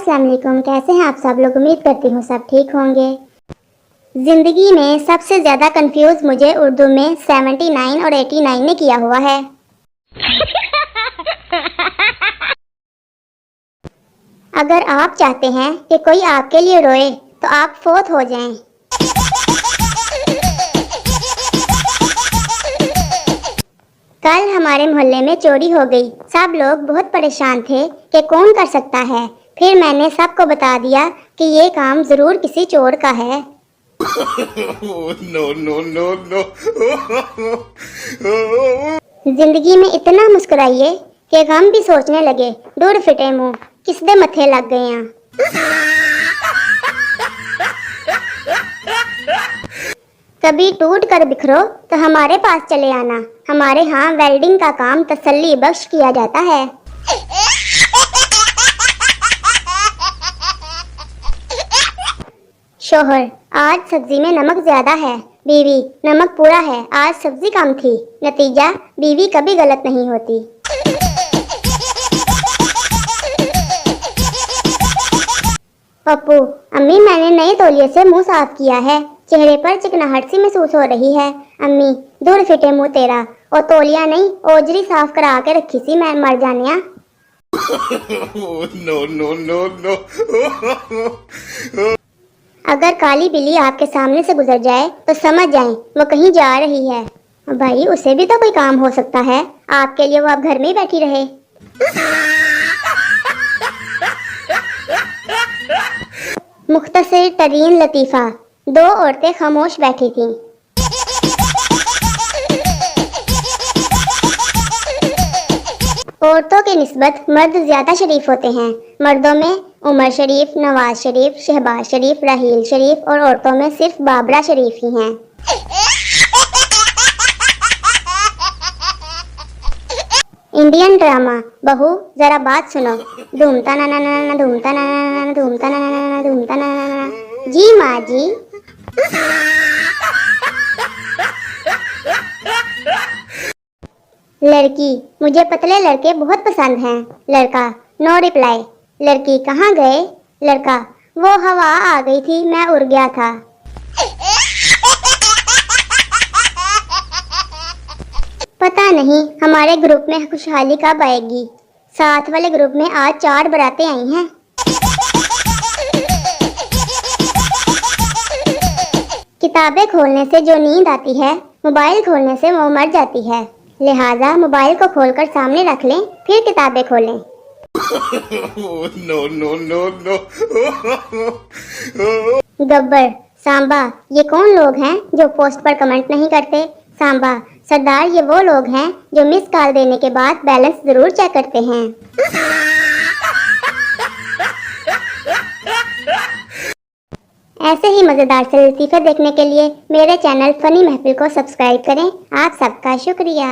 अस्सलाम वालेकुम। कैसे हैं आप सब लोग? उम्मीद करती हूँ सब ठीक होंगे। ज़िंदगी में सबसे ज़्यादा कंफ्यूज मुझे उर्दू में 79 और 89 ने किया हुआ है। अगर आप चाहते हैं कि कोई आपके लिए रोए तो आप फोत हो जाएं। कल हमारे मोहल्ले में चोरी हो गई। सब लोग बहुत परेशान थे कि कौन कर सकता है। फिर मैंने सबको बता दिया कि ये काम जरूर किसी चोर का है। no, no, no, no. जिंदगी में इतना मुस्कुराइए कि गम भी सोचने लगे दूर फिटे मुंह किसदे मथे लग गए हैं। कभी टूट कर बिखरो तो हमारे पास चले आना। हमारे यहाँ वेल्डिंग का काम तसल्ली बख्श किया जाता है। शोहर, आज सब्जी में नमक ज्यादा है। बीवी, नमक पूरा है, आज सब्जी कम थी। नतीजा, बीवी कभी गलत नहीं होती। पप्पू, अम्मी मैंने नए तौलिए से मुंह साफ किया है। चेहरे पर चिकनाहट सी महसूस हो रही है। अम्मी, दूर फिटे मुंह तेरा। और तौलिया नहीं, ओजरी साफ करा के रखी सी मैं मर जानिया। no, no, no, no. अगर काली बिल्ली आपके सामने से गुजर जाए तो समझ जाएं वो कहीं जा रही है। भाई, उसे भी तो कोई काम हो सकता है। आपके लिए वो अब घर में ही बैठी रहे। मुख्तसर तरीन लतीफ़ा। दो औरतें खामोश बैठी थीं। औरतों के निस्बत मर्द ज्यादा शरीफ होते हैं। मर्दों में उमर शरीफ, नवाज शरीफ, शहबाज शरीफ, राहील शरीफ और औरतों में सिर्फ बाबरा शरीफ ही हैं। Indian drama. बहू, जरा बात सुनो। धूमता ना ना ना धूमता ना ना धूमता ना ना धूमता ना ना। जी माँ जी। लड़की, मुझे पतले लड़के बहुत पसंद हैं। लड़का, नो रिप्लाई। लड़की, कहाँ गए? लड़का, वो हवा आ गई थी, मैं उड़ गया था। पता नहीं हमारे ग्रुप में खुशहाली कब आएगी। साथ वाले ग्रुप में आज 4 बारातें आई हैं। किताबें खोलने से जो नींद आती है, मोबाइल खोलने से वो मर जाती है। लिहाजा मोबाइल को खोलकर सामने रख लें, फिर किताबें खोलें। no, no, no, no. Gabbar, Samba, ये कौन लोग हैं जो पोस्ट पर कमेंट नहीं करते? सांबा, सरदार, ये वो लोग हैं जो मिस कॉल देने के बाद बैलेंस जरूर चेक करते हैं। ऐसे ही मजेदार से लतीफ़े देखने के लिए मेरे चैनल फनी महफिल को सब्सक्राइब करें। आप सबका शुक्रिया।